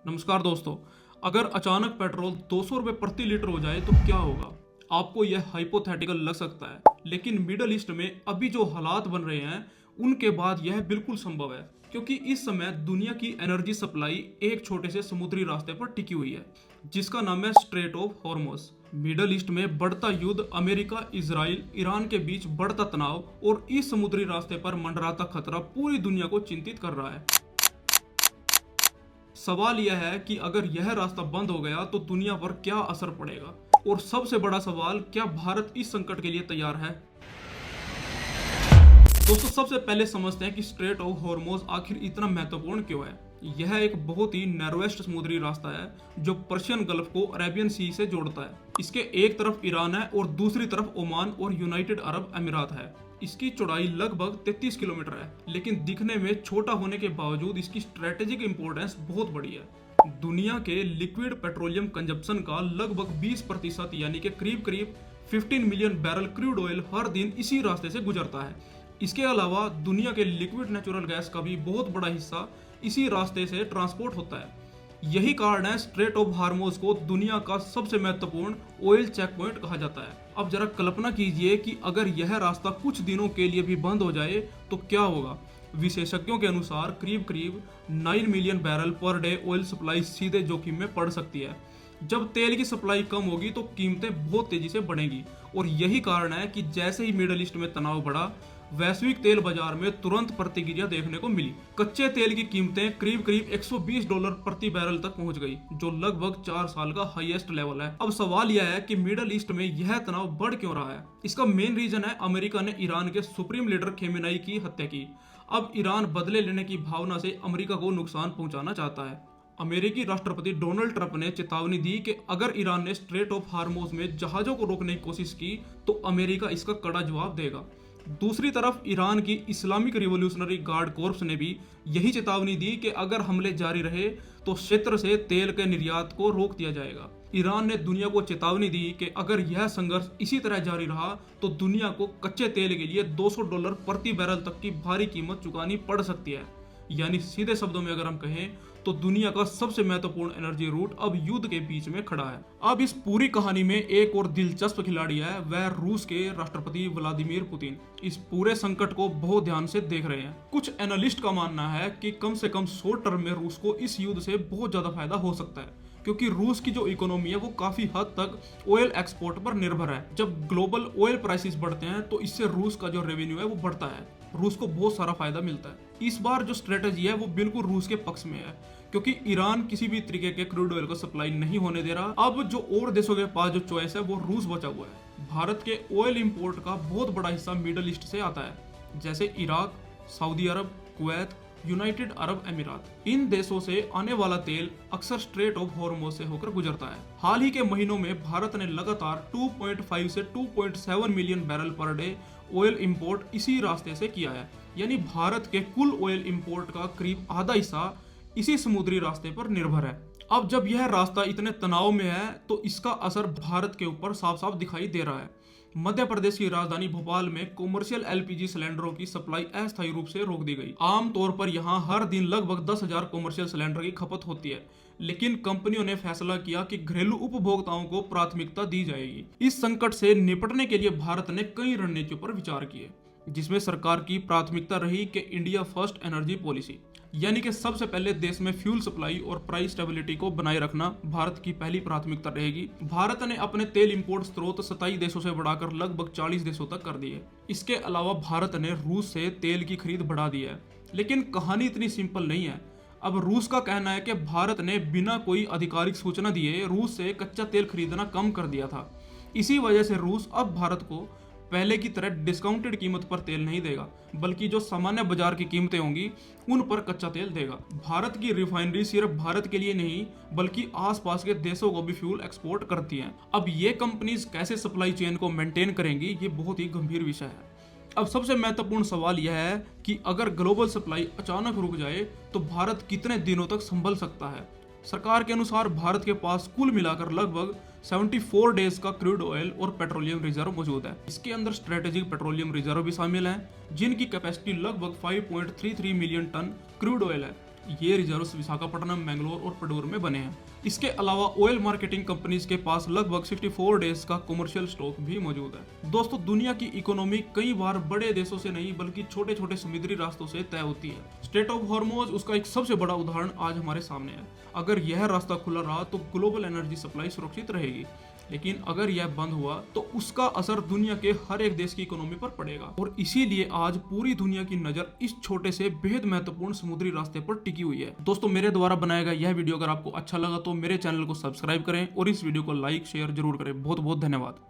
नमस्कार दोस्तों। अगर अचानक पेट्रोल 200 रुपये प्रति लीटर हो जाए तो क्या होगा? आपको यह हाइपोथेटिकल लग सकता है, लेकिन मिडल ईस्ट में अभी जो हालात बन रहे हैं उनके बाद यह बिल्कुल संभव है, क्योंकि इस समय दुनिया की एनर्जी सप्लाई एक छोटे से समुद्री रास्ते पर टिकी हुई है जिसका नाम है straight of Hormuz. Middle east में बढ़ता युद्ध, अमेरिका, इजराइल, ईरान के बीच बढ़ता तनाव और इस समुद्री रास्ते पर मंडराता खतरा पूरी दुनिया को चिंतित कर रहा है। सवाल यह है कि अगर यह रास्ता बंद हो गया तो दुनिया पर क्या असर पड़ेगा, और सबसे बड़ा सवाल, क्या भारत इस संकट के लिए तैयार है? दोस्तों, सबसे पहले समझते हैं कि स्ट्रेट ऑफ हॉर्मुज आखिर इतना महत्वपूर्ण क्यों है। यह एक बहुत ही नैरोएस्ट समुद्री रास्ता है जो पर्शियन गल्फ को अरेबियन सी से जोड़ता है। इसके एक तरफ ईरान है और दूसरी तरफ ओमान और यूनाइटेड अरब अमीरात है। इसकी चौड़ाई लगभग 33 किलोमीटर है, लेकिन दिखने में छोटा होने के बावजूद इसकी स्ट्रेटेजिक इंपॉर्टेंस बहुत बड़ी है। दुनिया के लिक्विड पेट्रोलियम कंजप्शन का लगभग 20% यानी कि करीब करीब 15 मिलियन बैरल क्रूड ऑयल हर दिन इसी रास्ते से गुजरता है। इसके अलावा दुनिया के लिक्विड नेचुरल गैस का भी बहुत बड़ा हिस्सा इसी रास्ते से ट्रांसपोर्ट होता है। यही कारण है स्ट्रेट ऑफ हार्मुज को दुनिया का सबसे महत्वपूर्ण ऑयल चेक पॉइंट कहा जाता है। अब जरा कल्पना कीजिए कि अगर यह रास्ता कुछ दिनों के लिए भी बंद हो जाए तो क्या होगा। विशेषज्ञों के अनुसार करीब करीब 9 million barrel per day oil supply सीधे जोखिम में पड़ सकती है। जब तेल की सप्लाई कम होगी तो कीमतें बहुत तेजी से बढ़ेंगी, और यही कारण है कि जैसे ही मिडल ईस्ट में तनाव बढ़ा, वैश्विक तेल बाजार में तुरंत प्रतिक्रिया देखने को मिली। कच्चे तेल की कीमतें करीब करीब $120 प्रति बैरल तक पहुंच गई, जो लगभग 4 साल का हाईएस्ट लेवल है। अब सवाल यह है कि मिडल ईस्ट में यह तनाव बढ़ क्यों रहा है। इसका मेन रीजन है अमेरिका ने ईरान के सुप्रीम लीडर खेमेनेई की हत्या की। अब ईरान बदले लेने की भावना से अमेरिका को नुकसान पहुंचाना चाहता है। अमेरिकी राष्ट्रपति डोनाल्ड ट्रंप ने चेतावनी दी कि अगर ईरान ने स्ट्रेट ऑफ हार्मुज में जहाजों को रोकने की कोशिश की तो अमेरिका इसका कड़ा जवाब देगा। दूसरी तरफ ईरान की इस्लामिक रिवॉल्यूशनरी गार्ड कोर्प्स ने भी यही चेतावनी दी कि अगर हमले जारी रहे तो क्षेत्र से तेल के निर्यात को रोक दिया जाएगा। ईरान ने दुनिया को चेतावनी दी कि अगर यह संघर्ष इसी तरह जारी रहा तो दुनिया को कच्चे तेल के लिए $200 प्रति बैरल तक की भारी कीमत चुकानी पड़ सकती है। यानी सीधे शब्दों में अगर हम कहें तो दुनिया का सबसे महत्वपूर्ण एनर्जी रूट अब युद्ध के बीच में खड़ा है। अब इस पूरी कहानी में एक और दिलचस्प खिलाड़ी है, वह रूस के राष्ट्रपति व्लादिमीर पुतिन। इस पूरे संकट को बहुत ध्यान से देख रहे हैं। कुछ एनालिस्ट का मानना है कि कम से कम शॉर्ट टर्म में रूस को इस युद्ध से बहुत ज्यादा फायदा हो सकता है, क्योंकि रूस की जो इकोनॉमी है वो काफी हद तक ऑयल एक्सपोर्ट पर निर्भर है। जब ग्लोबल ऑयल प्राइसेस बढ़ते हैं तो इससे रूस का जो रेवेन्यू है वो बढ़ता है, रूस को बहुत सारा फायदा मिलता है। इस बार जो स्ट्रेटेजी है वो बिल्कुल रूस के पक्ष में है, क्योंकि ईरान किसी भी तरीके के क्रूड ऑयल को सप्लाई नहीं होने दे रहा। अब जो और देशों के पास जो चॉइस है वो रूस बचा हुआ है। भारत के ऑयल इंपोर्ट का बहुत बड़ा हिस्सा मिडल ईस्ट से आता है, जैसे इराक, सऊदी अरब, कुवैत, यूनाइटेड अरब अमीरात। इन देशों से आने वाला तेल अक्सर स्ट्रेट ऑफ हॉर्मुज से होकर गुजरता है। हाल ही के महीनों में भारत ने लगातार 2.5 से 2.7 million barrel per day oil import इसी रास्ते से किया है। यानी भारत के कुल ऑयल इंपोर्ट का करीब आधा हिस्सा इसी समुद्री रास्ते पर निर्भर है। अब जब यह रास्ता इतने तनाव में है तो इसका असर भारत के ऊपर साफ साफ दिखाई दे रहा है। मध्य प्रदेश की राजधानी भोपाल में कॉमर्शियल एलपीजी सिलेंडरों की सप्लाई अस्थायी रूप से रोक दी गई। आमतौर पर यहां हर दिन लगभग 10,000 कॉमर्शियल सिलेंडर की खपत होती है, लेकिन कंपनियों ने फैसला किया कि घरेलू उपभोक्ताओं को प्राथमिकता दी जाएगी। इस संकट से निपटने के लिए भारत ने कई रणनीतियों पर विचार किए, जिसमें सरकार की प्राथमिकता रही कि इंडिया फर्स्ट एनर्जी पॉलिसी, यानी कि सबसे पहले देश में फ्यूल सप्लाई और प्राइस स्टेबिलिटी को बनाए रखना भारत की पहली प्राथमिकता रहेगी। भारत ने अपने तेल इंपोर्ट स्रोत 27 देशों से बढ़ाकर लगभग 40 देशों तक कर दिए। इसके अलावा भारत ने रूस से तेल की खरीद बढ़ा दी है। लेकिन कहानी इतनी सिंपल नहीं है। अब रूस का कहना है कि भारत ने बिना कोई आधिकारिक सूचना दिए रूस से कच्चा तेल खरीदना कम कर दिया था। इसी वजह से रूस अब भारत को पहले की तरह डिस्काउंटेड कीमत पर तेल नहीं देगा, बल्कि जो सामान्य बाजार की कीमतें होंगी उन पर कच्चा तेल देगा। भारत की रिफाइनरी सिर्फ भारत के लिए नहीं बल्कि आसपास के देशों को भी फ्यूल एक्सपोर्ट करती हैं। अब ये कंपनीज कैसे सप्लाई चेन को मेंटेन करेंगी, ये बहुत ही गंभीर विषय है। अब सबसे महत्वपूर्ण सवाल यह है कि अगर ग्लोबल सप्लाई अचानक रुक जाए तो भारत कितने दिनों तक संभल सकता है। सरकार के अनुसार भारत के पास कुल मिलाकर लगभग 74 डेज का क्रूड ऑयल और पेट्रोलियम रिजर्व मौजूद है। इसके अंदर स्ट्रेटेजिक पेट्रोलियम रिजर्व भी शामिल हैं, जिनकी कैपेसिटी लगभग 5.33 मिलियन टन क्रूड ऑयल है। ये रिजर्व्स विशाखापट्टनम, मैंगलोर और पडोर में बने हैं। इसके अलावा ऑयल मार्केटिंग कंपनीज के पास लगभग 64 डेज का कमर्शियल स्टॉक भी मौजूद है। दोस्तों, दुनिया की इकोनॉमी कई बार बड़े देशों से नहीं बल्कि छोटे छोटे समुद्री रास्तों से तय होती है। स्ट्रेट ऑफ हॉर्मोज उसका एक सबसे बड़ा उदाहरण आज हमारे सामने है। अगर यह रास्ता खुला रहा तो ग्लोबल एनर्जी सप्लाई सुरक्षित रहेगी, लेकिन अगर यह बंद हुआ तो उसका असर दुनिया के हर एक देश की इकोनॉमी पर पड़ेगा। और इसीलिए आज पूरी दुनिया की नजर इस छोटे से बेहद महत्वपूर्ण समुद्री रास्ते पर टिकी हुई है। दोस्तों, मेरे द्वारा बनाया गया यह वीडियो अगर आपको अच्छा लगा तो मेरे चैनल को सब्सक्राइब करें और इस वीडियो को लाइक शेयर जरूर करें। बहुत बहुत धन्यवाद।